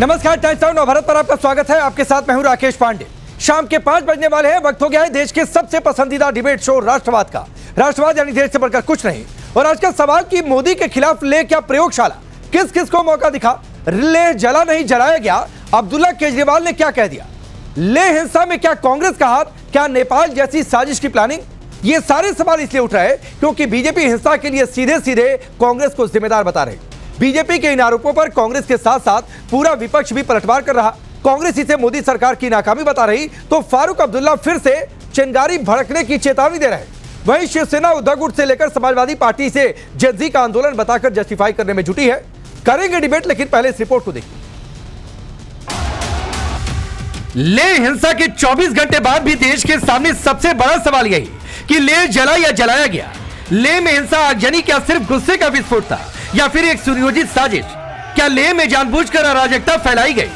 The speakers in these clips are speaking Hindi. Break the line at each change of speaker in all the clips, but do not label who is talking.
नमस्कार, टाइम्स नाउ नवभारत पर आपका स्वागत है। आपके साथ मैं हूं राकेश पांडे। शाम के 5 बजने वाले हैं। वक्त हो गया है देश के सबसे पसंदीदा डिबेट शो राष्ट्रवाद का। राष्ट्रवाद यानी देश से बढ़कर कुछ नहीं। और आज का सवाल कि मोदी के खिलाफ ले क्या प्रयोगशाला, किस किस को मौका दिखा, ले जला नहीं जलाया गया, अब्दुल्ला केजरीवाल ने क्या कह दिया, ले हिंसा में क्या कांग्रेस का हाथ, क्या नेपाल जैसी साजिश की प्लानिंग। ये सारे सवाल इसलिए उठ रहे हैं क्योंकि बीजेपी हिंसा के लिए सीधे सीधे कांग्रेस को जिम्मेदार बता रही। बीजेपी के इन आरोपों पर कांग्रेस के साथ साथ पूरा विपक्ष भी पलटवार कर रहा। कांग्रेस इसे मोदी सरकार की नाकामी बता रही तो फारूक अब्दुल्ला फिर से चिंगारी भड़कने की चेतावनी दे रहे। वहीं शिवसेना उद्धव गुट से लेकर समाजवादी पार्टी से जेनजी का आंदोलन बताकर जस्टिफाई करने में जुटी है। करेंगे डिबेट, लेकिन पहले इस रिपोर्ट को देखिए। ले हिंसा के 24 घंटे बाद भी देश के सामने सबसे बड़ा सवाल यही कि ले जला या जलाया गया। ले में हिंसा आगजनी क्या सिर्फ गुस्से का विस्फोट था या फिर एक सुनियोजित साजिश? क्या ले में जानबूझकर अराजकता फैलाई गई?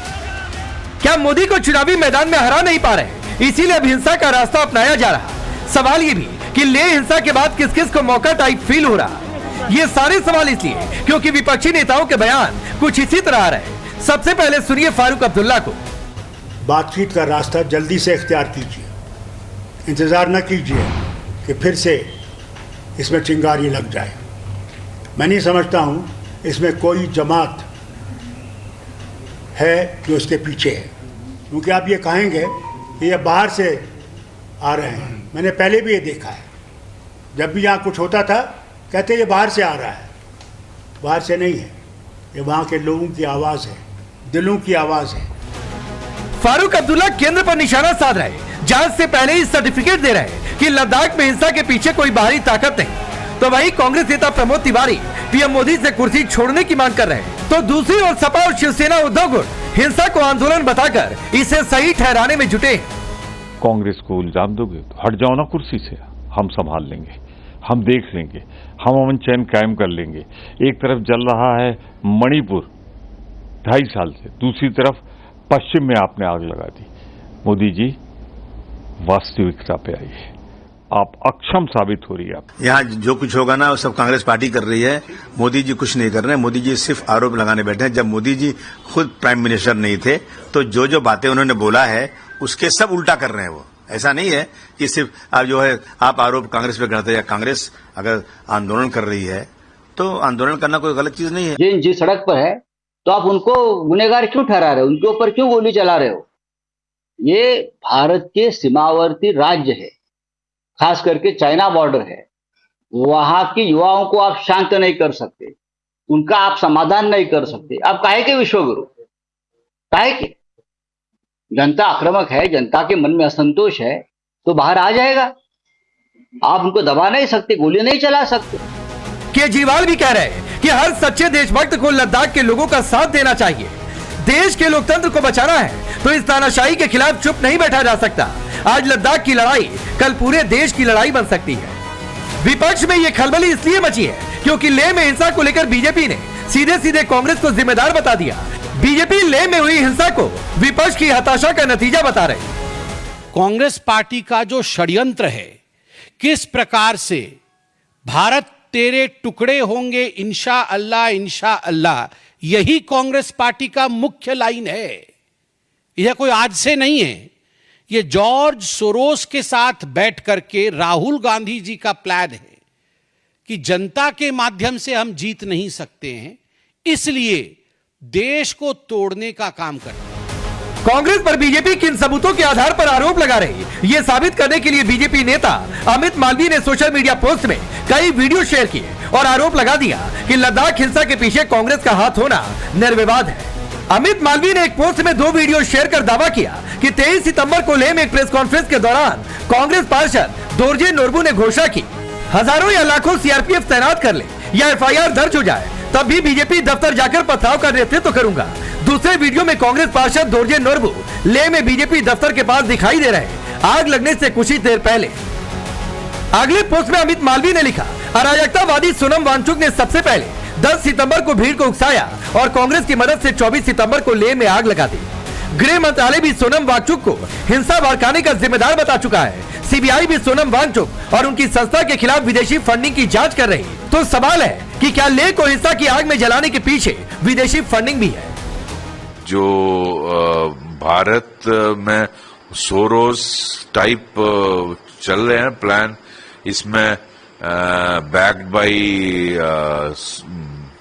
क्या मोदी को चुनावी मैदान में हरा नहीं पा रहे, इसीलिए अब हिंसा का रास्ता अपनाया जा रहा? सवाल ये भी कि ले हिंसा के बाद किस किस को मौका टाइप फील हो रहा। ये सारे सवाल इसलिए क्योंकि विपक्षी नेताओं के बयान कुछ इसी तरह आ रहे। सबसे पहले सुनिए फारूक अब्दुल्ला को।
बातचीत का रास्ता जल्दी से इख्तियार कीजिए, इंतजार न कीजिए कि फिर से इसमें चिंगारी लग जाए। मैं नहीं समझता हूँ इसमें कोई जमात है जो इसके पीछे है, क्योंकि आप ये कहेंगे कि ये बाहर से आ रहे हैं। मैंने पहले भी ये देखा है, जब भी यहाँ कुछ होता था कहते ये बाहर से आ रहा है। बाहर से नहीं है, ये वहाँ के लोगों की आवाज़ है, दिलों की आवाज़ है।
फारूक अब्दुल्ला केंद्र पर निशाना साध रहे, जांच से पहले ही सर्टिफिकेट दे रहे कि लद्दाख में हिंसा के पीछे कोई बाहरी ताकत नहीं। तो वही कांग्रेस नेता प्रमोद तिवारी पीएम मोदी से कुर्सी छोड़ने की मांग कर रहे हैं, तो दूसरी ओर सपा और शिवसेना उद्धव गुट हिंसा को आंदोलन बताकर इसे सही ठहराने में जुटे।
कांग्रेस को इल्जाम दोगे तो हट जाओ ना कुर्सी से, हम संभाल लेंगे, हम देख लेंगे, हम अमन चैन कायम कर लेंगे। एक तरफ जल रहा है मणिपुर 2.5 साल से, दूसरी तरफ पश्चिम में आपने आग लगा दी। मोदी जी वास्तविकता पे आइए, आप अक्षम साबित हो रही है। आप
यहाँ जो कुछ होगा ना वो सब कांग्रेस पार्टी कर रही है। मोदी जी कुछ नहीं कर रहे हैं। मोदी जी सिर्फ आरोप लगाने बैठे हैं। जब मोदी जी खुद प्राइम मिनिस्टर नहीं थे तो जो जो बातें उन्होंने बोला है उसके सब उल्टा कर रहे हैं वो। ऐसा नहीं है कि सिर्फ आप जो है आप आरोप कांग्रेस पे करते हैं। कांग्रेस अगर आंदोलन कर रही है तो आंदोलन करना कोई गलत चीज नहीं है।
जिस सड़क पर है तो आप उनको गुनहगार क्यों ठहरा रहे हो, उनके ऊपर क्यों गोली चला रहे हो? ये भारत के सीमावर्ती राज्य है, खास करके चाइना बॉर्डर है। वहां के युवाओं को आप शांत नहीं कर सकते, उनका आप समाधान नहीं कर सकते। आप काहे के विश्वगुरु, काहे के? जनता आक्रामक है, जनता के मन में असंतोष है तो बाहर आ जाएगा। आप उनको दबा नहीं सकते, गोली नहीं चला सकते।
केजरीवाल भी कह रहे हैं कि हर सच्चे देशभक्त को लद्दाख के लोगों का साथ देना चाहिए। देश के लोकतंत्र को बचाना है तो इस तानाशाही के खिलाफ चुप नहीं बैठा जा सकता। आज लद्दाख की लड़ाई कल पूरे देश की लड़ाई बन सकती है। विपक्ष में यह खलबली इसलिए मची है क्योंकि लेह में हिंसा को लेकर बीजेपी ने सीधे सीधे कांग्रेस को जिम्मेदार बता दिया। बीजेपी लेह में हुई हिंसा को विपक्ष की हताशा का नतीजा बता रही।
कांग्रेस पार्टी का जो षड्यंत्र है, किस प्रकार से भारत तेरे टुकड़े होंगे इंशा अल्लाह, यही कांग्रेस पार्टी का मुख्य लाइन है। यह कोई आज से नहीं है, यह जॉर्ज सोरोस के साथ बैठ करके राहुल गांधी जी का प्लान है कि जनता के माध्यम से हम जीत नहीं सकते हैं, इसलिए देश को तोड़ने का काम करते हैं।
कांग्रेस पर बीजेपी किन सबूतों के आधार पर आरोप लगा रही है, यह साबित करने के लिए बीजेपी नेता अमित मालवीय ने सोशल मीडिया पोस्ट में कई वीडियो शेयर किए और आरोप लगा दिया कि लद्दाख हिंसा के पीछे कांग्रेस का हाथ होना निर्विवाद है। अमित मालवीय ने एक पोस्ट में 2 वीडियो शेयर कर दावा किया कि 23 सितंबर को लेह में एक प्रेस कॉन्फ्रेंस के दौरान कांग्रेस पार्षद दोरजे नोरबू ने घोषणा की हजारों या लाखों सीआरपीएफ तैनात कर ले या एफआईआर दर्ज हो जाए तब भी बीजेपी दफ्तर जाकर पथराव का नेतृत्व करूंगा। दूसरे वीडियो में कांग्रेस पार्षद दोरजे नोरबू लेह में बीजेपी दफ्तर के पास दिखाई दे रहे हैं आग लगने से कुछ ही देर पहले। अगले पोस्ट में अमित मालवीय ने लिखा अराजकतावादी सोनम वांगचुक ने सबसे पहले 10 सितंबर को भीड़ को उकसाया और कांग्रेस की मदद से 24 सितंबर को लेह में आग लगा दी। गृह मंत्रालय भी सोनम वांगचुक को हिंसा भड़काने का जिम्मेदार बता चुका है। सीबीआई भी सोनम वांगचुक और उनकी संस्था के खिलाफ विदेशी फंडिंग की जांच कर रही है। तो सवाल है कि क्या लेह को हिंसा की आग में जलाने के पीछे विदेशी फंडिंग भी है?
जो भारत में सोरोस टाइप चल रहे हैं प्लान, इसमें backed by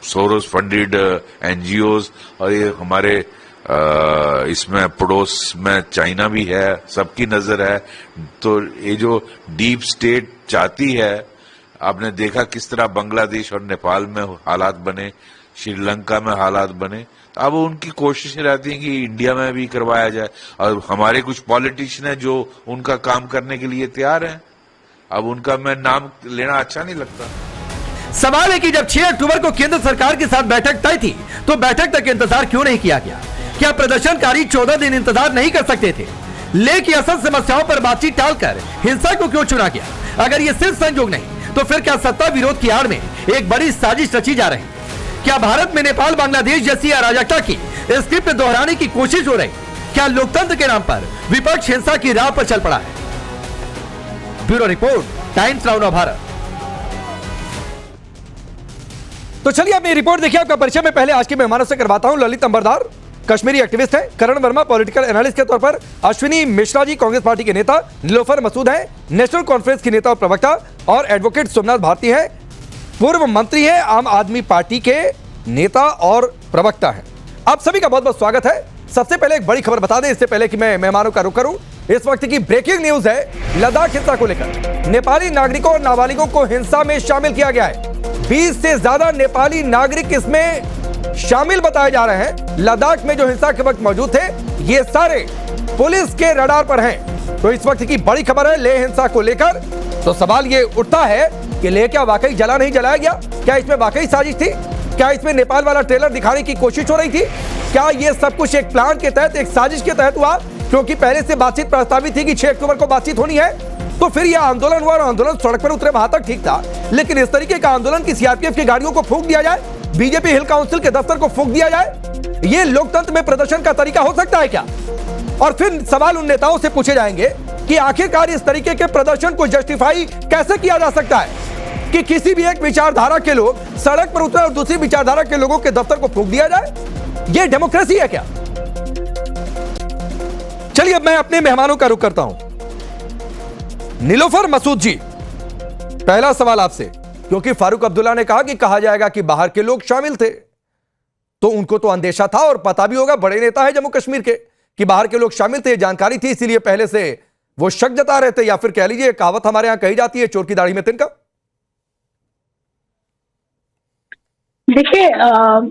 Soros funded NGOs, और ये हमारे इसमें पड़ोस में चाइना भी है, सबकी नजर है। तो ये जो डीप स्टेट चाहती है, आपने देखा किस तरह बांग्लादेश और नेपाल में हालात बने, श्रीलंका में हालात बने। अब उनकी कोशिश रहती है कि इंडिया में भी करवाया जाए, और हमारे कुछ पॉलिटिशियन हैं जो उनका काम करने के लिए तैयार हैं। अब उनका मैं नाम लेना अच्छा नहीं लगता।
सवाल है कि जब 6 अक्टूबर को केंद्र सरकार के साथ बैठक तय थी, तो बैठक तक इंतजार क्यों नहीं किया गया? क्या प्रदर्शनकारी 14 दिन इंतजार नहीं कर सकते थे? लेकिन असल समस्याओं पर बातचीत टालकर हिंसा को क्यों चुना गया? अगर ये सिर्फ संयोग नहीं, तो फिर क्या सत्ता विरोध की आड़ में एक बड़ी साजिश रची जा रही? क्या भारत में नेपाल बांग्लादेश जैसी अराजकता की स्क्रिप्ट दोहराने की कोशिश हो रही? क्या लोकतंत्र के नाम पर विपक्ष हिंसा की राह पर चल पड़ा है? Bureau report, times now Bharat. तो चलिए अपनी रिपोर्ट देखिए। आपका परिचय मैं पहले आज के मेहमानों से करवाता हूं। ललित अंबरदार कश्मीरी एक्टिविस्ट हैं, करण वर्मा पॉलिटिकल एनालिस्ट के तौर पर, अश्विनी मिश्रा जी कांग्रेस पार्टी के नेता, नीलोफर मसूद हैं नेशनल कॉन्फ्रेंस की नेता और प्रवक्ता, और एडवोकेट सोमनाथ भारती हैं, पूर्व मंत्री हैं, आम आदमी पार्टी के नेता और प्रवक्ता हैं। आप सभी का बहुत बहुत स्वागत है। सबसे पहले एक बड़ी खबर बता दें इससे पहले कि मैं मेहमानों का रुख करूं। इस वक्त की ब्रेकिंग न्यूज है लद्दाख हिंसा को लेकर। नेपाली नागरिकों और नाबालिगों को हिंसा में शामिल किया गया है। 20 से ज्यादा नेपाली नागरिक इसमें शामिल बताए जा रहे हैं। लद्दाख में जो हिंसा के वक्त मौजूद थे, ये सारे पुलिस के रडार पर हैं। तो इस वक्त की बड़ी खबर है लेह हिंसा को लेकर। तो सवाल ये उठता है कि लेह क्या वाकई जला नहीं जलाया गया? क्या इसमें वाकई साजिश थी? क्या इसमें नेपाल वाला ट्रेलर दिखाने की कोशिश हो रही थी? क्या ये सब कुछ एक प्लान के तहत, एक साजिश के तहत हुआ? क्योंकि पहले से बातचीत प्रस्तावित थी कि 6 अक्टूबर को बातचीत होनी है। तो फिर यह आंदोलन हुआ और आंदोलन सड़क पर उतरे, वहां तक ठीक था। लेकिन इस तरीके का आंदोलन की सीआरपीएफ की गाड़ियों को फूंक दिया जाए, बीजेपी हिल काउंसिल के दफ्तर को फूंक दिया जाए, यह लोकतंत्र में प्रदर्शन का तरीका हो सकता है क्या? और फिर सवाल उन नेताओं से पूछे जाएंगे कि आखिरकार इस तरीके के प्रदर्शन को जस्टिफाई कैसे किया जा सकता है कि किसी भी एक विचारधारा के लोग सड़क पर उतरे और दूसरी विचारधारा के लोगों के दफ्तर को फूंक दिया जाए? यह डेमोक्रेसी है क्या? चलिए अब मैं अपने मेहमानों का रुख करता हूं। नीलोफर मसूद जी, पहला सवाल आपसे, क्योंकि फारूक अब्दुल्ला ने कहा कि कहा जाएगा कि बाहर के लोग शामिल थे, तो उनको तो अंदेशा था और पता भी होगा, बड़े नेता है जम्मू कश्मीर के, कि बाहर के लोग शामिल थे, जानकारी थी, इसीलिए पहले से वो शक जता रहे थे, या फिर कह लीजिए कहावत हमारे यहां कही जाती है, चोर की दाढ़ी में तिनका।
देखिए,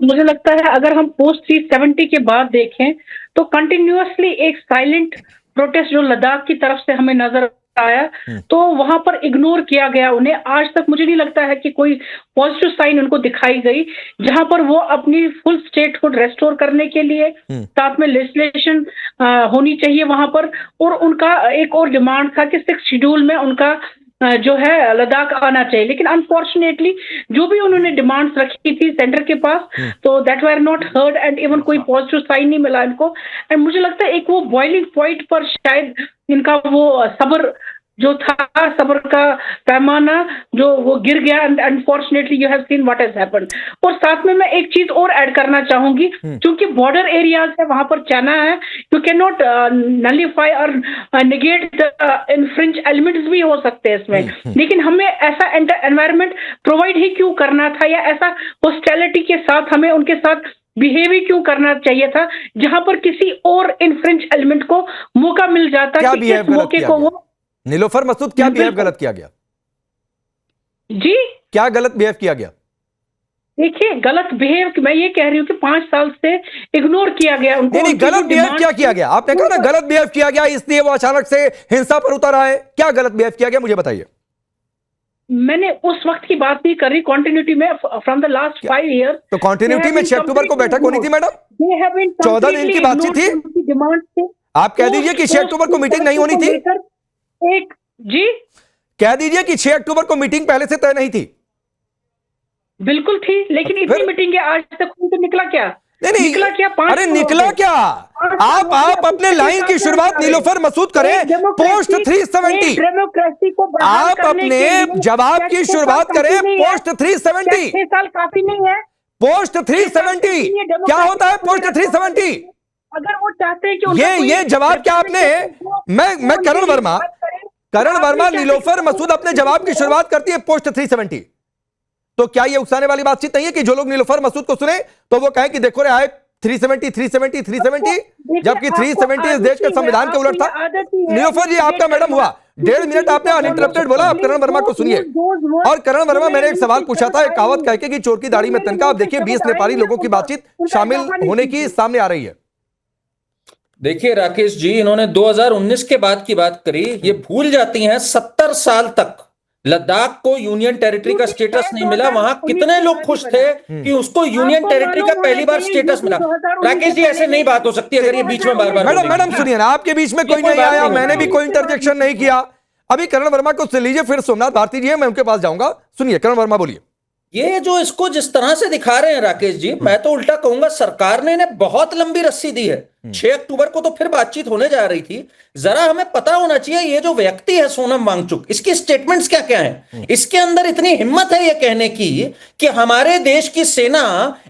मुझे लगता है अगर हम पोस्ट 370 के बाद देखें तो कंटिन्यूअसली एक साइलेंट प्रोटेस्ट जो लद्दाख की तरफ से हमें नजर आया, तो वहां पर इग्नोर किया गया उन्हें। आज तक मुझे नहीं लगता है कि कोई पॉजिटिव साइन उनको दिखाई गई, जहां पर वो अपनी फुल स्टेटहुड रेस्टोर करने के लिए साथ में लेजिस्लेशन होनी चाहिए वहां पर। और उनका एक और डिमांड था कि 6 शेड्यूल में उनका जो है लद्दाख आना चाहिए। लेकिन अनफॉर्चुनेटली जो भी उन्होंने डिमांड्स रखी थी सेंटर के पास, तो that were not heard and even कोई पॉजिटिव साइन नहीं मिला इनको। एंड मुझे लगता है एक वो बॉइलिंग पॉइंट पर शायद इनका वो सब्र जो था, सब्र का पैमाना जो वो गिर गया। And unfortunately you have seen what has happened. और साथ में मैं एक चीज और ऐड करना चाहूंगी, क्योंकि बॉर्डर एरियाज है, वहां पर चाइना है, यू कैन नॉट नलिफाई और नेगेट द इनफ्रिंज एलिमेंट्स भी हो सकते हैं इसमें। लेकिन हमें ऐसा एनवायरनमेंट प्रोवाइड ही क्यों करना था, या ऐसा हॉस्टिलिटी के साथ हमें उनके साथ बिहेव ही क्यों करना चाहिए था, जहां पर किसी और इनफ्रिंज एलिमेंट को मौका मिल जाता कि इस मौके को वो।
नीलोफर मसूद, क्या बिहेव गलत किया गया
जी?
क्या गलत बिहेव किया गया?
देखिए, गलत बिहेव मैं ये कह रही हूँ कि 5 साल से इग्नोर किया गया उनको।
नहीं, गलत बिहेव क्या किया गया? आपने कहा ना गलत बिहेव किया गया, इसलिए वो अचानक से हिंसा पर उतर आए। क्या गलत बिहेव किया गया, मुझे बताइए।
मैंने उस वक्त की बात नहीं कर रही, कंटिन्यूटी में फ्रॉम द लास्ट 5 ईयर।
तो कंटिन्यूटी में 6 अक्टूबर को बैठक होनी थी मैडम, 14 दिन की बातचीत थी। आप कह दीजिए कि 6 अक्टूबर को मीटिंग नहीं होनी थी।
एक जी
कह दीजिए कि 6 अक्टूबर को मीटिंग पहले से तय नहीं थी।
बिल्कुल थी, लेकिन इतनी मीटिंग आज तक तो निकला क्या?
नहीं,
निकला क्या?
अरे निकला क्या? आप अपने लाइन की शुरुआत नीलोफर मसूद करें। पोस्ट 370
डेमोक्रेसी को
आप अपने जवाब की शुरुआत करें। पोस्ट 370
6 साल काफी नहीं है।
पोस्ट 370 क्या होता है? पोस्ट 370
अगर वो चाहते हैं कि उनका
ये जवाब क्या आपने, मैं करण वर्मा नीलोफर मसूद अपने जवाब की शुरुआत करती है पोस्ट 370। तो क्या ये उकसाने वाली बातचीत नहीं है कि जो लोग नीलोफर मसूद को सुने तो वो कहें कि देखो रे आए 370 जबकि 370 इस देश के संविधान के उलट था। नीलोफर जी आपका मैडम हुआ 1.5 मिनट आपने अनइंटरप्टेड बोला। आप करण वर्मा को सुनिए। और करण वर्मा, मैंने एक सवाल पूछा था, एक कहावत कह के कि चोर की दाढ़ी में तिनका। आप देखिए 20 नेपाली लोगों की बातचीत शामिल होने की सामने आ रही है।
देखिए राकेश जी, इन्होंने 2019 के बाद की बात करी। ये भूल जाती हैं 70 साल तक लद्दाख को यूनियन टेरिटरी का स्टेटस नहीं मिला। वहां कितने लोग खुश थे कि उसको यूनियन टेरिटरी का पहली बार स्टेटस मिला। राकेश जी, ऐसे नहीं बात हो सकती अगर ये बीच में बार बार।
मैडम सुनिए ना, आपके बीच में कोई नहीं आया, मैंने भी कोई इंटरजेक्शन नहीं किया। अभी करण वर्मा को सुन लीजिए, फिर सोमनाथ भारती जी है, मैं उनके पास जाऊंगा। सुनिए करण वर्मा बोलिए।
ये जो इसको जिस तरह से दिखा रहे हैं राकेश जी, मैं तो उल्टा कहूंगा सरकार ने इन्हें बहुत लंबी रस्सी दी है। 6 अक्टूबर को तो फिर बातचीत होने जा रही थी। जरा हमें पता होना चाहिए ये जो व्यक्ति है सोनम वांगचुक, इसकी स्टेटमेंट्स क्या क्या हैं। इसके अंदर इतनी हिम्मत है ये कहने की कि हमारे देश की सेना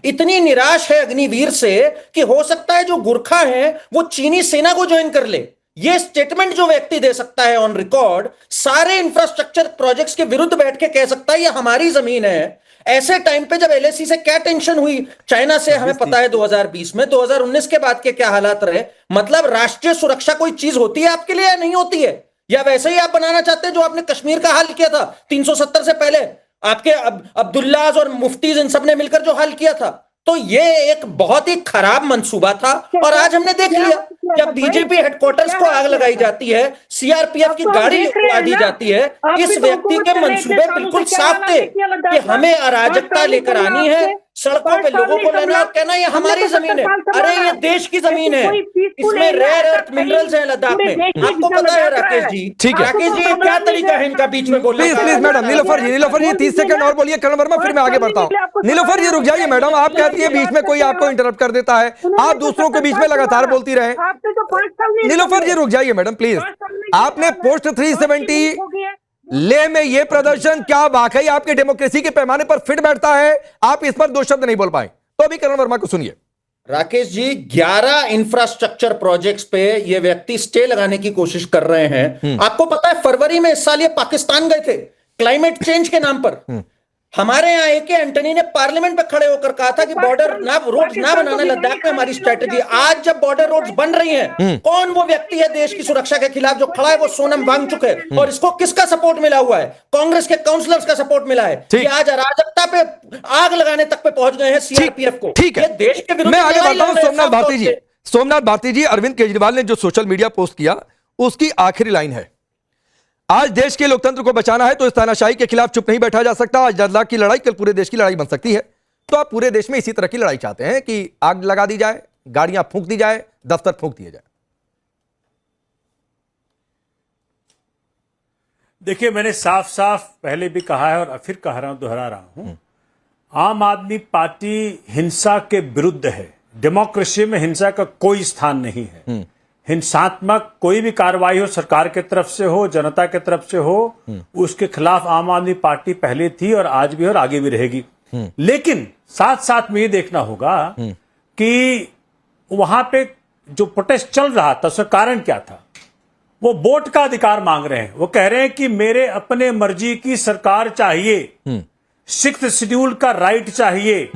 इतनी निराश है अग्निवीर से कि हो सकता है जो गुरखा है वो चीनी सेना को ज्वाइन कर ले। ये स्टेटमेंट जो व्यक्ति दे सकता है ऑन रिकॉर्ड, सारे इंफ्रास्ट्रक्चर प्रोजेक्ट्स के विरुद्ध बैठ के कह सकता है ये हमारी जमीन है। ऐसे टाइम पे जब एलएसी से क्या टेंशन हुई चाइना से, हमें पता है 2020 में, 2019 के बाद के क्या हालात रहे। मतलब राष्ट्रीय सुरक्षा कोई चीज होती है आपके लिए या नहीं होती है, या वैसे ही आप बनाना चाहते हैं जो आपने कश्मीर का हल किया था 370 से पहले, आपके अब्दुल्लाज और मुफ्तीज इन सब ने मिलकर जो हल किया था। तो ये एक बहुत ही खराब मंसूबा था और आज हमने देख लिया जब बीजेपी हेडक्वार्टर्स को आग लगाई जाती है, सीआरपीएफ की गाड़ी उड़ा दी जाती है। इस व्यक्ति के मंसूबे बिल्कुल साफ थे कि हमें अराजकता लेकर आनी है, सड़कों पे लोगों को लेना और कहना ये हमारी जमीन है। अरे ये देश की जमीन है, इसमें रेयर अर्थ मिनरल्स हैं लद्दाख में, आपको पता है राकेश जी।
ठीक है
राकेश जी, क्या तरीका है इनका बीच में बोलने का?
Please madam. Nilofar ji 30 second और बोलिए। करण वर्मा फिर मैं आगे बढ़ता हूं। नीलोफर जी रुक जाइए मैडम, आप कहती है बीच में कोई आपको इंटरप्ट कर देता है, आप दूसरों के बीच में लगातार बोलती रहे। नीलोफर जी रुक जाइए मैडम प्लीज। आपने पोस्ट 370 ले में ये प्रदर्शन क्या वाकई आपके डेमोक्रेसी के पैमाने पर फिट बैठता है? आप इस पर 2 शब्द नहीं बोल पाए, तो अभी करण वर्मा को सुनिए।
राकेश जी, 11 इंफ्रास्ट्रक्चर प्रोजेक्ट्स पे ये व्यक्ति स्टे लगाने की कोशिश कर रहे हैं। आपको पता है फरवरी में इस साल ये पाकिस्तान गए थे क्लाइमेट चेंज के नाम पर। हमारे यहाँ ए के एंटनी ने पार्लियामेंट पे खड़े होकर कहा था कि बॉर्डर रोड्स ना बनाना लद्दाख में हमारी स्ट्रेटेजी। आज जब बॉर्डर रोड्स बन रही हैं, कौन वो व्यक्ति है देश की सुरक्षा के खिलाफ जो खड़ा है? वो सोनम वांगचुक है। और इसको किसका सपोर्ट मिला हुआ है? कांग्रेस के काउंसलर्स का सपोर्ट मिला है। ये आज अराजकता पे आग लगाने तक पे पहुंच गए हैं सीआरपीएफ को।
ठीक है,
देश के विरुद्ध
मैं आगे बढ़ता हूं। सोमनाथ भारती जी, अरविंद केजरीवाल ने जो सोशल मीडिया पोस्ट किया उसकी आखिरी लाइन है, आज देश के लोकतंत्र को बचाना है तो इस तानाशाही के खिलाफ चुप नहीं बैठा जा सकता। आज लद्दाख की लड़ाई कल पूरे देश की लड़ाई बन सकती है। तो आप पूरे देश में इसी तरह की लड़ाई चाहते हैं कि आग लगा दी जाए, गाड़ियां फूंक दी जाए, दफ्तर फूंक दिए जाए।
देखिए, मैंने साफ साफ पहले भी कहा है और फिर कह रहा हूं, दोहरा रहा हूं, आम आदमी पार्टी हिंसा के विरुद्ध है। डेमोक्रेसी में हिंसा का कोई स्थान नहीं है। हिंसात्मक कोई भी कार्रवाई हो, सरकार की तरफ से हो, जनता की तरफ से हो, उसके खिलाफ आम आदमी पार्टी पहले थी और आज भी और आगे भी रहेगी। लेकिन साथ साथ में ये देखना होगा कि वहां पे जो प्रोटेस्ट चल रहा था उसका कारण क्या था। वो वोट का अधिकार मांग रहे हैं। वो कह रहे हैं कि मेरे अपने मर्जी की सरकार चाहिए, 6th शेड्यूल का राइट चाहिए।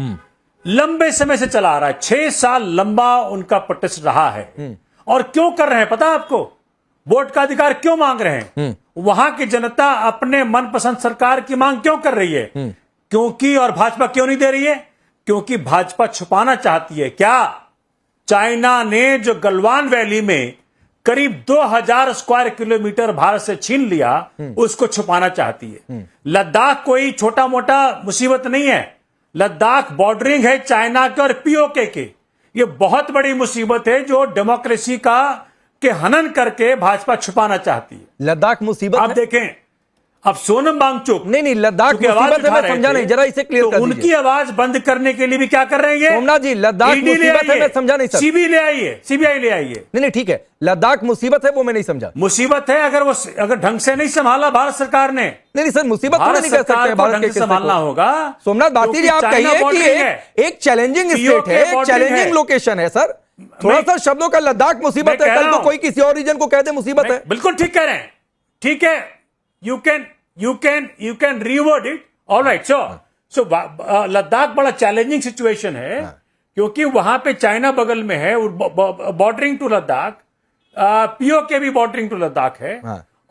लंबे समय से चला आ रहा है, 6 साल लंबा उनका प्रोटेस्ट रहा है। और क्यों कर रहे हैं पता है आपको? वोट का अधिकार क्यों मांग रहे हैं? वहां की जनता अपने मनपसंद सरकार की मांग क्यों कर रही है? क्योंकि, और भाजपा क्यों नहीं दे रही है? क्योंकि भाजपा छुपाना चाहती है। क्या चाइना ने जो गलवान वैली में करीब 2000 स्क्वायर किलोमीटर भारत से छीन लिया, उसको छुपाना चाहती है। लद्दाख कोई छोटा मोटा मुसीबत नहीं है। लद्दाख बॉर्डरिंग है चाइना के और पीओके के। ये बहुत बड़ी मुसीबत है जो डेमोक्रेसी का के हनन करके भाजपा छुपाना चाहती है।
लद्दाख मुसीबत
आप देखें, अब सोनम वांगचुक
नहीं लद्दाख मुसीबत है, मैं समझा नहीं, जरा इसे क्लियर कर दीजिए।
उनकी आवाज बंद करने के लिए भी क्या कर रहे हैं?
सोमनाथ जी, लद्दाख मुसीबत है, मैं समझा नहीं सर।
सीबीआई ले आई है, सीबीआई ले आई है।
नहीं ठीक है, लद्दाख मुसीबत है वो मैं नहीं समझा।
मुसीबत है अगर ढंग से नहीं संभाला भारत सरकार ने।
नहीं सर, मुसीबत तो नहीं कह सकते, भारत के
संभालना होगा।
सोमनाथ भारती जी, आप कहिए कि एक चैलेंजिंग स्टेट है, एक चैलेंजिंग लोकेशन है सर, थोड़ा सा शब्दों का लद्दाख मुसीबत है, कल को कोई किसी और रीजन को कह दे मुसीबत है।
बिल्कुल ठीक कह रहे हैं, ठीक है, you can reword it, alright. So Ladakh बड़ा चैलेंजिंग सिचुएशन है, क्योंकि वहां पे चाइना बगल में है, बॉर्डरिंग टू लद्दाख, पीओके भी बॉर्डरिंग टू लद्दाख है,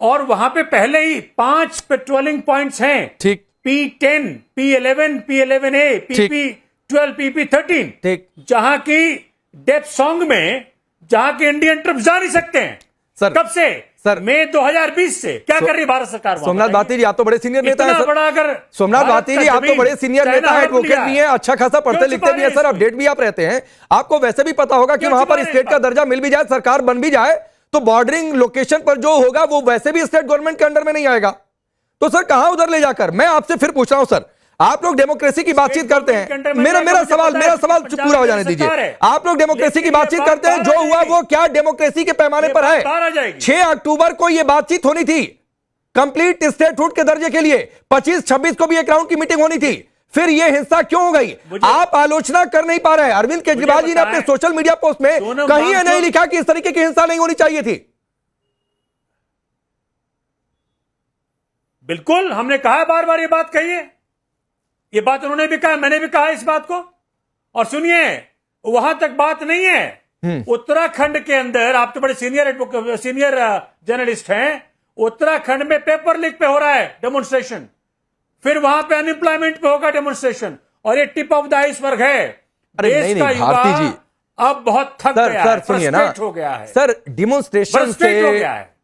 और वहां पे पहले ही 5 पेट्रोलिंग पॉइंट्स हैं,
ठीक,
P10, P11, P11A, PP12, PP13,
ठीक,
जहां की डेप्थ सॉन्ग में जहां के इंडियन ट्रुप जा नहीं सकते हैं।
सर,
कब से?
सर,
मई 2020 से। क्या कर रही भारत सरकार?
सोमनाथ भारती जी, आप तो बड़े सीनियर नेता हैं सर।
बड़ा अगर
सोमनाथ भारती जी, आप तो बड़े सीनियर नेता हैं, एडवोकेट भी हैं, अच्छा खासा पढ़ते लिखते भी हैं सर, अपडेट भी आप रहते हैं। आपको वैसे भी पता होगा कि वहां पर स्टेट का दर्जा मिल भी जाए, सरकार बन भी जाए, तो बॉर्डरिंग लोकेशन पर जो होगा वो वैसे भी स्टेट गवर्नमेंट के अंडर में नहीं आएगा। तो सर कहां उधर ले जाकर? मैं आपसे फिर पूछ रहा हूं सर, आप लोग डेमोक्रेसी की बातचीत करते हैं, मेरा सवाल पूरा हो जाने दीजिए। आप लोग डेमोक्रेसी की बातचीत करते हैं, जो हुआ वो क्या डेमोक्रेसी के पैमाने पर है? 6 अक्टूबर को ये बातचीत होनी थी कंप्लीट स्टेटहुड के दर्जे के लिए, 25-26 को भी एक राउंड की मीटिंग होनी थी, फिर ये हिंसा क्यों हो गई? आप आलोचना कर नहीं पा रहे हैं। अरविंद केजरीवाल जी ने अपने सोशल मीडिया पोस्ट में कहीं ये नहीं लिखा कि इस तरीके की हिंसा नहीं होनी चाहिए थी।
बिल्कुल, हमने कहा बार बार ये बात कही है, ये बात उन्होंने भी कहा, मैंने भी कहा इस बात को। और सुनिए, वहां तक बात नहीं है, उत्तराखंड के अंदर, आप तो बड़े सीनियर जर्नलिस्ट हैं, उत्तराखंड में पेपर लीक पे हो रहा है डेमोन्स्ट्रेशन, फिर वहां पे अनएम्प्लॉयमेंट पे होगा डेमोन्स्ट्रेशन, और ये टिप ऑफ द आइसबर्ग है। देश का युवा भारती जी अब बहुत थक गया है, फ्रस्ट्रेट हो गया है
सर, डिमोन्स्ट्रेशन से,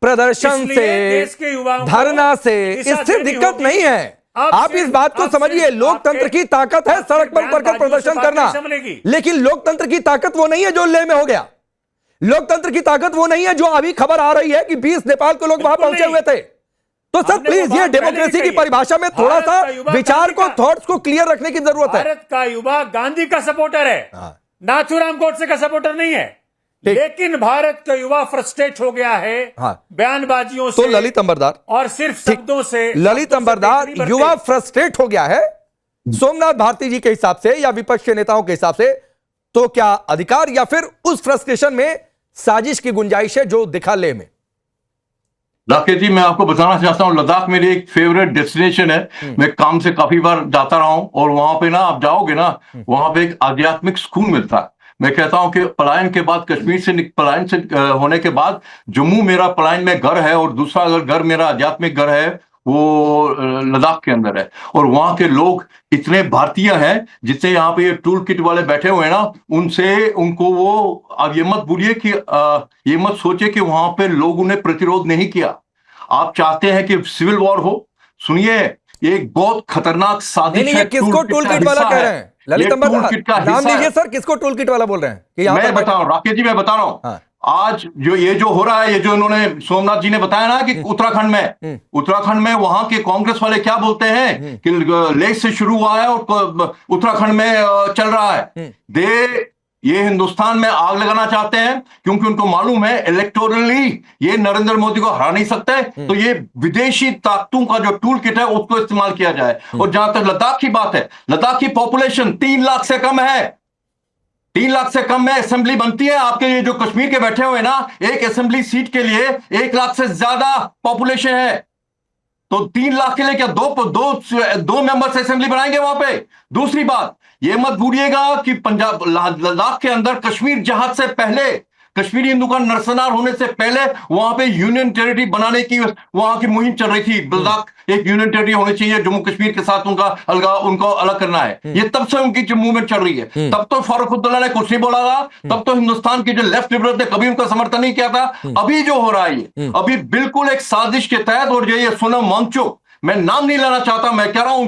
प्रदर्शन से, देश के युवाओं धरना से, इससे दिक्कत नहीं है। आप इस बात को समझिए, लोकतंत्र की ताकत है सड़क पर उतरकर प्रदर्शन करना, लेकिन लोकतंत्र की ताकत वो नहीं है जो लेह में हो गया। लोकतंत्र की ताकत वो नहीं है जो अभी खबर आ रही है कि 20 नेपाल के लोग वहां पहुंचे हुए थे। तो सर प्लीज, ये डेमोक्रेसी की परिभाषा में थोड़ा सा विचार को, थॉट्स को क्लियर रखने की जरूरत है।
भारत का युवा गांधी का सपोर्टर है, नाथूराम गोडसे का सपोर्टर नहीं है, लेकिन भारत का युवा फ्रस्ट्रेट हो गया है बयानबाजियों से,
तो ललित अंबरदार
और सिर्फ शब्दों से,
ललित अंबरदार युवा फ्रस्ट्रेट हो गया है सोमनाथ भारती जी के हिसाब से या विपक्ष के नेताओं के हिसाब से, तो क्या अधिकार या फिर उस फ्रस्ट्रेशन में साजिश की गुंजाइश है जो दिखा ले में?
राकेश जी, मैं आपको बताना चाहता हूँ, लद्दाख मेरी एक फेवरेट डेस्टिनेशन है। मैं काम से काफी बार जाता रहा हूँ, और वहां पे ना आप जाओगे ना, वहां पे एक आध्यात्मिक सुकून मिलता है। मैं कहता हूं कि पलायन के बाद, कश्मीर से पलायन से होने के बाद, जम्मू मेरा पलायन में घर है, और दूसरा अगर घर मेरा आध्यात्मिक घर है वो लद्दाख के अंदर है। और वहां के लोग इतने भारतीय हैं, जितने यहाँ पे ये टूल किट वाले बैठे हुए हैं ना, उनसे उनको वो, अब ये मत भूलिए कि ये मत सोचे कि वहां पे लोगों ने प्रतिरोध नहीं किया। आप चाहते हैं कि सिविल वॉर हो? सुनिए, ये एक बहुत खतरनाक साजिश है।
किसको टूल किट वाला कह रहे हैं? ललित अंबरदार, नाम लीजिए सर, किसको टूल किट वाला बोल रहे हैं? कि
मैं बता रहा हूँ राकेश जी, मैं बता रहा हूँ, आज जो हो रहा है, ये जो इन्होंने सोमनाथ जी ने बताया ना कि उत्तराखंड में वहां के कांग्रेस वाले क्या बोलते हैं कि लेह से शुरू हुआ है और उत्तराखंड में चल रहा है। ये हिंदुस्तान में आग लगाना चाहते हैं, क्योंकि उनको मालूम है इलेक्टोरली ये नरेंद्र मोदी को हरा नहीं सकते, तो ये विदेशी ताकतों का जो टूल किट है उसको इस्तेमाल किया जाए। और जहां तक लद्दाख की बात है, लद्दाख की पॉपुलेशन 3 लाख से कम है, 3 लाख से कम में असेंबली बनती है। आपके ये जो कश्मीर के बैठे हुए ना, एक असेंबली सीट के लिए 1 लाख से ज्यादा पॉपुलेशन है, तो 3 लाख के लिए क्या दो मेंबर्स असेंबली बनाएंगे वहां पे? दूसरी बात, ये मत भूलिएगा कि पंजाब, लद्दाख के अंदर कश्मीर जहाज से पहले, कश्मीरी हिंदू का नरसंहार होने से पहले वहां पे यूनियन टेरिटरी बनाने की वहां की मुहिम चल रही थी। लद्दाख एक यूनियन टेरिटरी होनी चाहिए, जम्मू कश्मीर के साथ उनको अलग करना है। ये तब से उनकी जो मूवमेंट चल रही है। तब तो फारूक अब्दुल्ला ने कुछ नहीं बोला था, तब तो हिंदुस्तान के जो लेफ्ट लिबरल थे कभी उनका समर्थन नहीं किया था। अभी जो हो रहा है, अभी बिल्कुल एक साजिश के तहत, और जो ये सोनम वांगचुक, मैं नाम नहीं लेना चाहता, मैं कह रहा हूं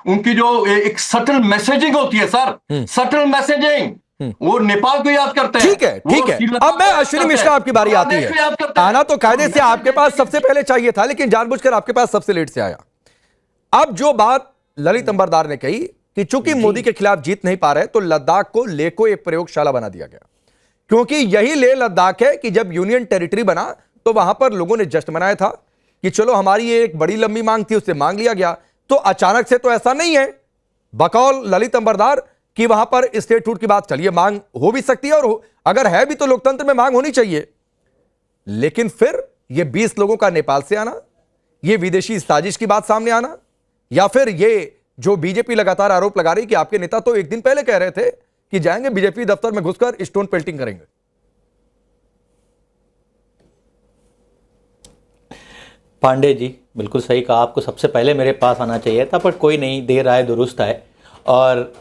उनकी जो एक सटल मैसेजिंग होती है सर, सटल मैसेजिंग, वो नेपाल को याद करते हैं।
ठीक है। अब मैं अश्विनी मिश्रा, आपकी बारी आती है। आना तो कायदे से आपके पास सबसे पहले चाहिए था, लेकिन जानबूझकर आपके पास सबसे लेट से आया। अब जो बात ललित अंबरदार ने कही कि चूंकि मोदी के खिलाफ जीत नहीं पा रहे, तो लद्दाख को लेह को एक प्रयोगशाला बना दिया गया, क्योंकि यही लेह लद्दाख है कि जब यूनियन टेरिटरी बना तो वहां पर लोगों ने जश्न मनाया था कि चलो हमारी एक बड़ी लंबी मांग थी, उससे मांग लिया गया। तो अचानक से तो ऐसा नहीं है, बकौल ललित अंबरदार,
कि वहां पर स्टेटहुड की बात, चलिए मांग हो भी सकती है, और अगर है भी तो लोकतंत्र में मांग होनी चाहिए, लेकिन फिर ये 20 लोगों का नेपाल से आना, ये विदेशी साजिश की बात सामने आना, या फिर ये जो बीजेपी लगातार आरोप लगा रही कि आपके नेता तो एक दिन पहले कह रहे थे कि जाएंगे बीजेपी दफ्तर में घुसकर स्टोन पेल्टिंग करेंगे।
पांडे जी बिल्कुल सही कहा, आपको सबसे पहले मेरे पास आना चाहिए था, पर कोई नहीं, देर आए दुरुस्त आए। और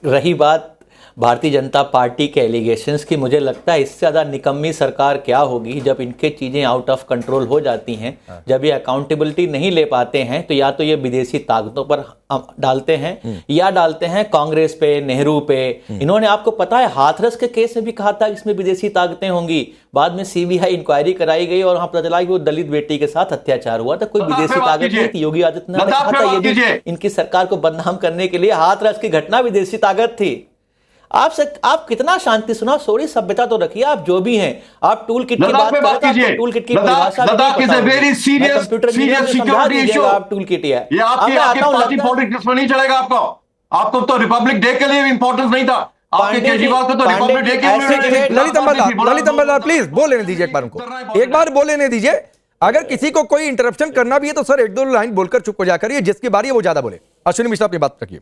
रही बात भारतीय जनता पार्टी के एलिगेशंस की, मुझे लगता है इससे ज़्यादा निकम्मी सरकार क्या होगी जब इनके चीज़ें आउट ऑफ कंट्रोल हो जाती हैं, जब ये अकाउंटेबिलिटी नहीं ले पाते हैं, तो या तो ये विदेशी ताकतों पर डालते हैं या डालते हैं कांग्रेस पे, नेहरू पे। इन्होंने, आपको पता है, हाथरस के केस में भी कहा था इसमें विदेशी ताकतें होंगी, बाद में सीबीआई इंक्वायरी कराई गई और वहां पता चला कि वो दलित बेटी के साथ अत्याचार हुआ था, कोई विदेशी ताकत नहीं थी। योगी आदित्यनाथ ने कहा था ये भी इनकी सरकार को बदनाम करने के लिए हाथरस की घटना विदेशी ताकत थी। आप कितना शांति सुना, सोरी सभ्यता तो रखिए, आप जो भी हैं, आप टूल किट की बात कीजिए, टूल किट की परिभाषा
Ladakh is a very serious security issue.
आप टूल किट है,
ये आपके पार्टी पॉलिटिक्स में नहीं चलेगा। आपको तो रिपब्लिक डे के लिए इंपॉर्टेंस नहीं था, आपके केजरीवाल को तो रिपब्लिक डे के।
ललित अंबरलाल प्लीज बोल लेने दीजिए, एक बार उनको एक बार बोल लेने दीजिए। अगर किसी को कोई इंटरप्शन करना भी है तो सर एक दो लाइन बोलकर चुप हो जा करिए, जिसकी बारी है वो ज्यादा बोले। अश्विनी मिश्रा अपनी बात रखिए।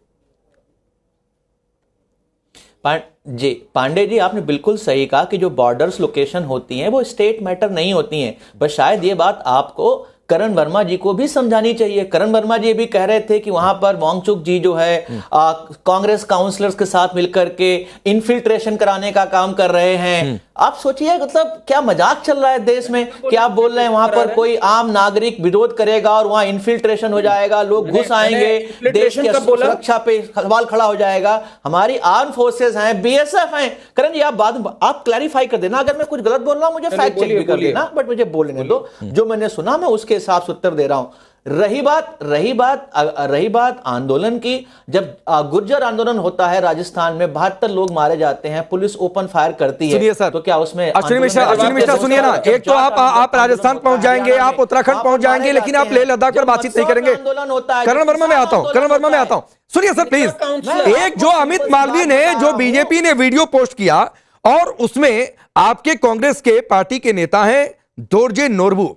जी पांडे जी, आपने बिल्कुल सही कहा कि जो बॉर्डर्स लोकेशन होती हैं वो स्टेट मैटर नहीं होती हैं, बस शायद ये बात आपको करण वर्मा जी को भी समझानी चाहिए। करण वर्मा जी भी कह रहे थे कि वहां पर वांगचुक जी जो है कांग्रेस काउंसलर्स के साथ मिलकर के इन्फिल्ट्रेशन कराने का काम कर रहे हैं। आप सोचिए, मतलब क्या मजाक चल रहा है देश में कि आप बोल रहे हैं वहां पर कोई आम नागरिक विरोध करेगा और वहां इन्फिल्ट्रेशन हो जाएगा, लोग घुस आएंगे, देश की सुरक्षा पे सवाल खड़ा हो जाएगा। हमारी आर्म फोर्सेस हैं, बीएसएफ हैं। करण जी, आप क्लैरिफाई कर देना, अगर मैं कुछ गलत बोल रहा हूं मुझे फैक्ट चेक भी कर लेना, बट मुझे बोलने दो, जो मैंने सुना मैं उसके हिसाब से उत्तर दे रहा हूं। रही बात आंदोलन की, जब गुर्जर आंदोलन होता है राजस्थान में, 72 लोग मारे जाते हैं, पुलिस ओपन फायर करती है, तो क्या उसमें
अश्विनी मिश्रा सुनिए ना, एक तो आप राजस्थान पहुंच जाएंगे, आप उत्तराखंड पहुंच जाएंगे, लेकिन आप लेह लद्दाख पर बातचीत नहीं करेंगे। करण वर्मा में आता हूं, सुनिए सर प्लीज। एक जो अमित मालवीय ने, जो बीजेपी ने वीडियो पोस्ट किया और उसमें आपके कांग्रेस के पार्टी के नेता हैं दोरजे नोरबू,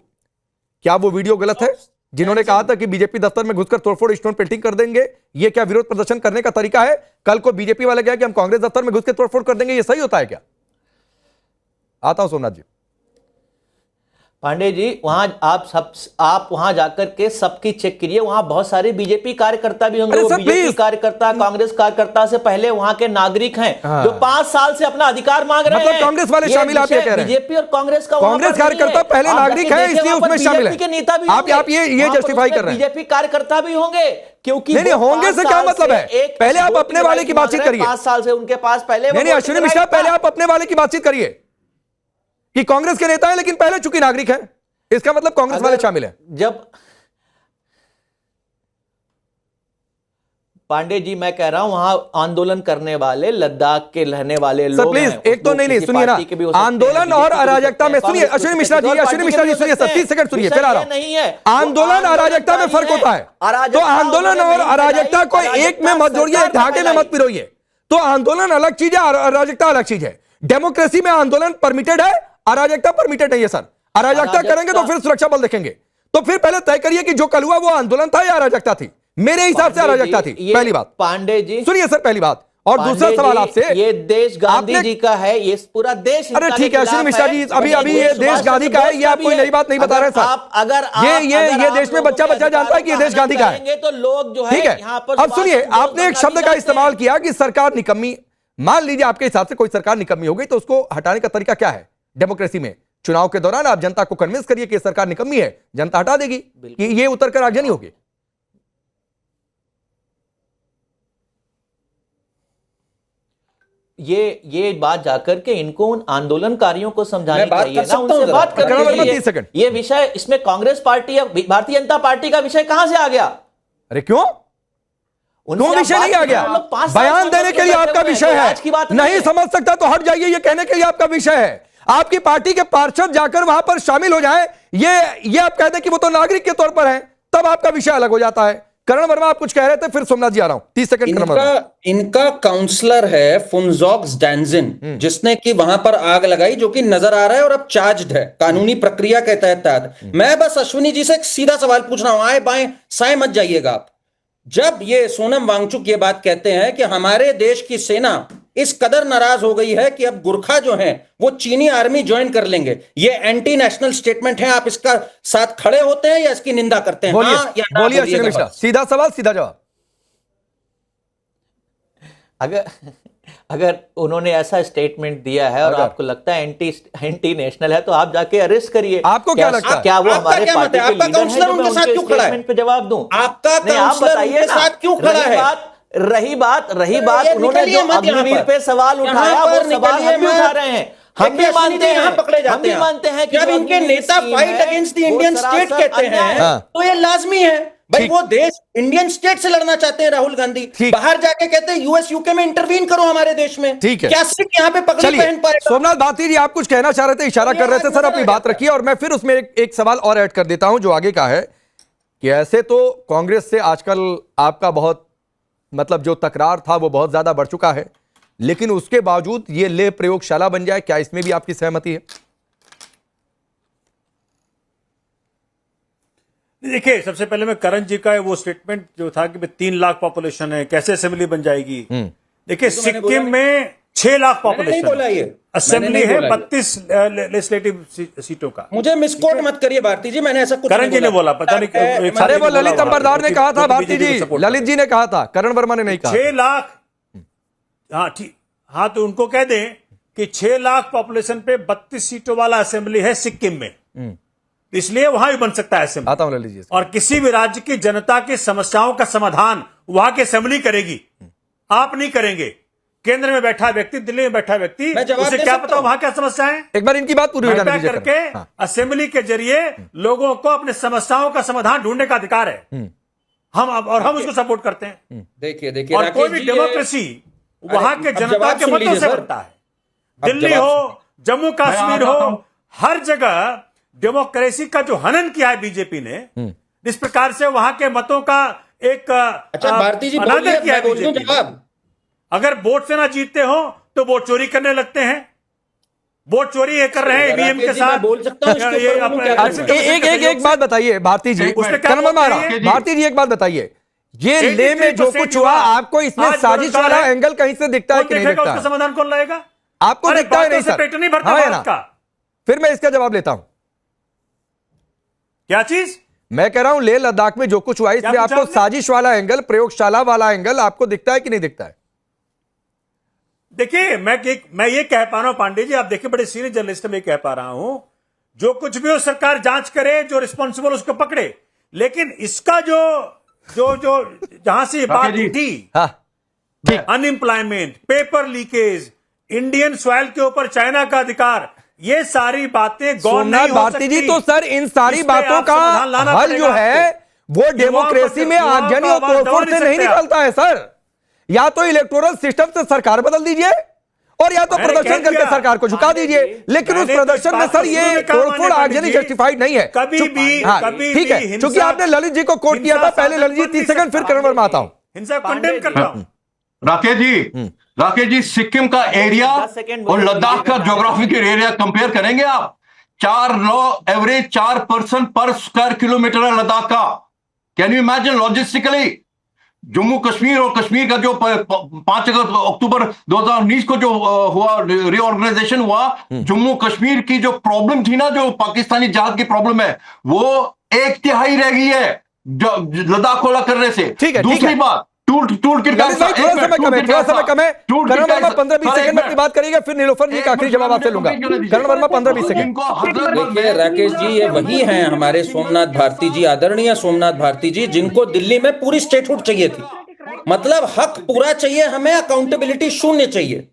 क्या वो वीडियो गलत है? जिन्होंने कहा था कि बीजेपी दफ्तर में घुसकर तोड़फोड़ स्टोन पेल्टिंग कर देंगे, ये क्या विरोध प्रदर्शन करने का तरीका है? कल को बीजेपी वाले कहा कि हम कांग्रेस दफ्तर में घुस के तोड़फोड़ कर देंगे, ये सही होता है क्या? आता हूं सोमनाथ जी।
पांडे जी, आप वहां जाकर के सबकी चेक कीजिए, वहां बहुत सारे बीजेपी कार्यकर्ता भी होंगे। वो बीजेपी कार्यकर्ता, कांग्रेस कार्यकर्ता से पहले वहां के नागरिक हैं जो 5 साल से अपना अधिकार मांग रहे हैं।
मतलब कांग्रेस वाले शामिल, आप ये कह रहे हैं?
बीजेपी और कांग्रेस का,
कांग्रेस कार्यकर्ता पहले नागरिक है इसलिए उसमें शामिल है।
के नेता भी,
आप ये जस्टिफाई कर रहे हैं?
बीजेपी कार्यकर्ता भी होंगे, क्योंकि
नहीं होंगे से क्या मतलब है? पहले आप अपने वाले की बातचीत करिए।
5 साल से उनके पास पहले।
नहीं अश्विनी मिश्रा, पहले आप अपने वाले की बातचीत करिए कि कांग्रेस के नेता है लेकिन पहले चुकी नागरिक है, इसका मतलब कांग्रेस वाले शामिल हैं।
जब पांडे जी, मैं कह रहा हूं वहां आंदोलन करने वाले लद्दाख के रहने वाले लोग
प्लीज
हैं,
एक तो नहीं सुनिए ना, आंदोलन और अराजकता में, सुनिए अश्विनी मिश्रा जी सुनिए, 30 सेकंड सुनिए, फिर आ रहा हूं। आंदोलन अराजकता में फर्क होता है, तो आंदोलन और अराजकता को एक में मत जोड़िए, धागे में मत पिरोइए। तो आंदोलन अलग चीज है, अराजकता अलग चीज है। डेमोक्रेसी में आंदोलन परमिटेड है, अराजकता परमिटेड नहीं है सर। अराजकता करेंगे तो फिर सुरक्षा बल देखेंगे, तो फिर पहले तय करिए कि जो कल हुआ वो आंदोलन था या अराजकता थी? मेरे हिसाब से अराजकता थी, पहली बात।
पांडे जी
सुनिए सर, पहली बात। और दूसरा सवाल आपसे,
ये देश गांधी जी का है, ये पूरा देश।
अरे ठीक है अश्विनी मिश्रा जी, अभी ये देश गांधी का है, ये आप कोई नई बात नहीं बता रहे सर।
अगर
ये देश में बच्चा जानता है कि ये देश गांधी का है,
तो लोग जो है,
ठीक है। अब सुनिए, आपने एक शब्द का इस्तेमाल किया कि सरकार निकम्मी। मान लीजिए आपके हिसाब से कोई सरकार निकम्मी हो गई, तो उसको हटाने का तरीका क्या है? डेमोक्रेसी में चुनाव के दौरान आप जनता को कन्विंस करिए कि सरकार निकम्मी है, जनता हटा देगी, कि ये उतर कर आगजनी होगी।
ये बात जाकर के इनको उन आंदोलनकारियों को समझानी चाहिए ना, उनसे बात करनी चाहिए। ये विषय, इसमें कांग्रेस पार्टी या भारतीय जनता पार्टी का विषय कहां से आ गया?
अरे क्यों विषय नहीं आ गया? बयान देने के लिए आपका विषय है, नहीं समझ सकता तो हट जाइए, ये कहने के लिए आपका विषय है। आपकी पार्टी के पार्षद जाकर वहां पर शामिल हो जाएं, ये आप कहते हैं कि वो तो नागरिक के तौर पर हैं, तब आपका विषय अलग हो जाता है। करण वर्मा आप कुछ कह रहे थे, फिर सोमनाथ जी आ रहा हूं, 30 सेकंड।
इनका काउंसलर है फुनजॉक्स डैंजिन, जिसने कि वहां पर आग लगाई, जो कि नजर आ रहा है और अब चार्ज्ड है कानूनी प्रक्रिया के तहत। मैं बस अश्विनी जी से एक सीधा सवाल पूछ रहा हूं, आए बाएं साएं मत जाइएगा आप। जब ये सोनम वांगचुक ये बात कहते हैं कि हमारे देश की सेना इस कदर नाराज हो गई है कि अब गुरखा जो हैं वो चीनी आर्मी ज्वाइन कर लेंगे, ये एंटी नेशनल स्टेटमेंट है, आप इसका साथ खड़े होते हैं या इसकी निंदा करते हैं?
बोलिए अश्विनी मिश्रा, सीधा सवाल सीधा जवाब।
अगर उन्होंने ऐसा स्टेटमेंट दिया है और आपको लगता है एंटी नेशनल है, तो आप जाके अरेस्ट करिए।
आपको क्या लगता है?
क्या वो हमारे पार्टी के लीडर हैं जो मैं उनके स्टेटमेंट पे जवाब दूं?
आपका काउंसलर उनके साथ क्यों खड़ा है?
रही बात उन्होंने जो अग्निवीर पे सवाल उठाया, वो सवाल हम भी उठा रहे हैं। हम भी मानते हैं कि
जब इनके नेता fight against the Indian state कहते हैं तो ये लाजमी है भाई, वो देश इंडियन स्टेट से लड़ना चाहते हैं राहुल गांधी, बाहर जाके कहते हैं यूएस यूके में इंटरवीन करो हमारे देश में।
ठीक है,
क्या सिख यहाँ पे पगड़ी पहन पाएगा?
सोमनाथ भारती जी आप कुछ कहना चाह रहे थे, इशारा कर रहे थे, सर अपनी बात रखिए और मैं फिर उसमें एक सवाल और ऐड कर देता हूं जो आगे का है कि ऐसे तो कांग्रेस से आजकल आपका बहुत मतलब जो तकरार था वो बहुत ज्यादा बढ़ चुका है, लेकिन उसके बावजूद ये ले प्रयोगशाला बन जाए, क्या इसमें भी आपकी सहमति है?
देखिए, सबसे पहले मैं करण जी का वो स्टेटमेंट जो था कि 3 लाख पॉपुलेशन है, कैसे असेंबली बन जाएगी। देखिए, सिक्किम में 6 लाख पॉपुलेशन है, असेंबली है 32 लेजिस्लेटिव सीटों का।
मुझे मिसकोट मत करिए भारती जी, मैंने ऐसा कुछ
करण जी ने बोला, पता नहीं।
अरे वो ललित अंबरदार ने कहा था भारती जी, ललित जी ने कहा था, करण वर्मा ने नहीं कहा।
6 लाख, हाँ ठीक, हाँ तो उनको कह दें कि 6 लाख पॉपुलेशन पे 32 सीटों वाला असेंबली है सिक्किम में, इसलिए वहां भी बन सकता है असेंबली।
आता हूं ललित जी।
और किसी भी राज्य की जनता की समस्याओं का समाधान वहां की असेंबली करेगी, आप नहीं करेंगे। केंद्र में बैठा व्यक्ति, दिल्ली में बैठा व्यक्ति, उसे क्या पता वहां क्या समस्या है?
एक बार इनकी बात पूरी हो जाने दीजिए।
करके असेंबली के जरिए लोगों को अपने समस्याओं का समाधान ढूंढने का अधिकार है, हम उसको सपोर्ट करते हैं।
देखिए
और कोई भी डेमोक्रेसी वहां के जनता के मतों से बनता है। दिल्ली हो, जम्मू कश्मीर हो, हर जगह डेमोक्रेसी का जो हनन किया है बीजेपी ने, इस प्रकार से वहां के मतों का एक
भारती जी
अनादर किया है बीजेपी। अगर वोट से ना जीतते हो तो वोट चोरी करने लगते हैं, वोट चोरी कर रहे हैं ईवीएम के साथ।
बोल सकता हूं
एक बात बताइए भारती जी, भारती जी एक बात बताइए, ये ले में जो कुछ हुआ आपको इसमें साजिश वाला एंगल कहीं से दिखता है कि नहीं दिखता?
उसका समाधान कौन लाएगा?
आपको दिखता है नहीं सर?
पेट नहीं भरता भारत का।
फिर मैं इसका जवाब लेता हूं।
क्या चीज?
मैं कह रहा हूं लेह लद्दाख में जो कुछ हुआ इसमें आपको साजिश वाला एंगल, प्रयोगशाला वाला एंगल आपको दिखता है कि नहीं दिखता है?
देखिए, मैं ये कह पा रहा हूं पांडे जी, आप देखिए बड़े सीनियर जर्नलिस्ट में कह पा रहा हूं, जो कुछ भी हो सरकार जांच करे, जो रिस्पॉन्सिबल उसको पकड़े, लेकिन इसका जो जहां से बात उठी, unemployment, paper leakage, Indian soil के ऊपर चाइना का अधिकार, ये सारी बातें गौर नहीं हो
भारती जी। तो सर इन सारी बातों का हल जो है वो डेमोक्रेसी में आगजनी और तोड़फोड़ से नहीं निकलता है सर। या तो इलेक्टोरल सिस्टम से सरकार बदल दीजिए और या तो प्रदर्शन करके सरकार को झुका दीजिए, लेकिन उस प्रदर्शन में सर ये तोड़फोड़ आगजनी जस्टिफाइड नहीं है।
कभी भी
ठीक है, क्योंकि आपने ललित जी को कोट किया था, पहले ललित जी 30 सेकंड, फिर करण वर्मा आता हूं।
हिंसा कंडेम करता हूं।
राकेश जी, सिक्किम का एरिया और लद्दाख का ज्योग्राफिकल एरिया कंपेयर करेंगे आप? 4 पर्सन पर स्क्वायर किलोमीटर है लद्दाख का। Can you imagine logistically? Jammu Kashmir और कश्मीर का जो 5 अक्टूबर 2019 को जो हुआ रीऑर्गेनाइजेशन हुआ, जम्मू कश्मीर की जो प्रॉब्लम थी ना, जो पाकिस्तानी जहाज की प्रॉब्लम है, वो 1/3 रह गई है लद्दाख को अलग करने से। दूसरी बात,
थोड़ा समय कम है। करण वर्मा 15-20 सेकंड में अपनी बात करेगा, फिर नीलोफर जी का आखिरी जवाब आपसे लूंगा। करण वर्मा 15-20 सेकंड।
देखिए राकेश जी, ये वही हैं हमारे सोमनाथ भारती जी, आदरणीय सोमनाथ भारती जी, जिनको दिल्ली में पूरी स्टेटहुड चाहिए थी, मतलब हक पूरा चाहिए हमें, अकाउंटेबिलिटी शून्य चाहिए।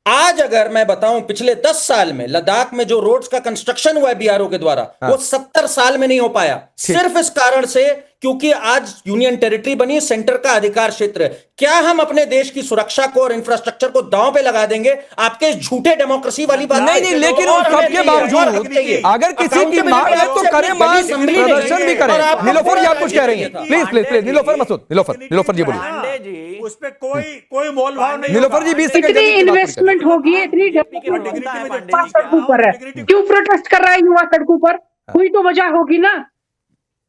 आज अगर मैं बताऊं, पिछले 10 साल में लद्दाख में जो रोड्स का कंस्ट्रक्शन हुआ है बीआरओ के द्वारा, वो 70 साल में नहीं हो पाया, सिर्फ इस कारण से क्योंकि आज यूनियन टेरिटरी बनी, सेंटर का अधिकार क्षेत्र है। क्या हम अपने देश की सुरक्षा को और इंफ्रास्ट्रक्चर को दांव पे लगा देंगे आपके झूठे डेमोक्रेसी वाली बात?
नहीं, लेकिन उन सबके बावजूद अगर किसी की मांग है तो करें मांग, प्रदर्शन भी करें। नीलोफर जी आप कुछ कह रही हैं, please please please. Nilofar Masood, Nilofar ji बोलिए।
उस पे कोई मोल भाव नहीं।
नीलोफर जी 20 सेकंड।
इतनी इन्वेस्टमेंट होगी, इतनी सड़कों पर है, क्यों प्रोटेस्ट कर रहा है युवा सड़कों पर? कोई तो वजह होगी ना।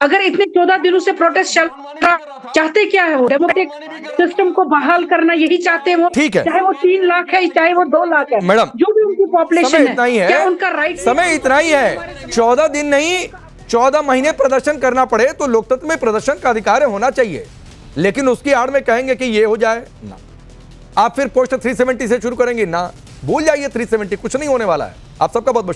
अगर इतने 14 दिनों से प्रोटेस्ट चल रहा, चाहते क्या है वो? डेमोक्रेटिक सिस्टम को बहाल करना यही चाहते हैं वो।
ठीक है,
चाहे वो 3 लाख है, चाहे वो 2 लाख है,
मैडम
जो भी उनकी पॉपुलेशन है, क्या उनका राइट?
समय इतना ही है, 14 दिन नहीं 14 महीने प्रदर्शन करना पड़े तो लोकतंत्र में प्रदर्शन का अधिकार होना चाहिए। लेकिन उसकी आड़ में कहेंगे कि ये हो जाए ना, आप फिर पोस्ट 370 से शुरू करेंगे ना, भूल जाइए 370, कुछ नहीं होने वाला है। आप सबका बहुत बहुत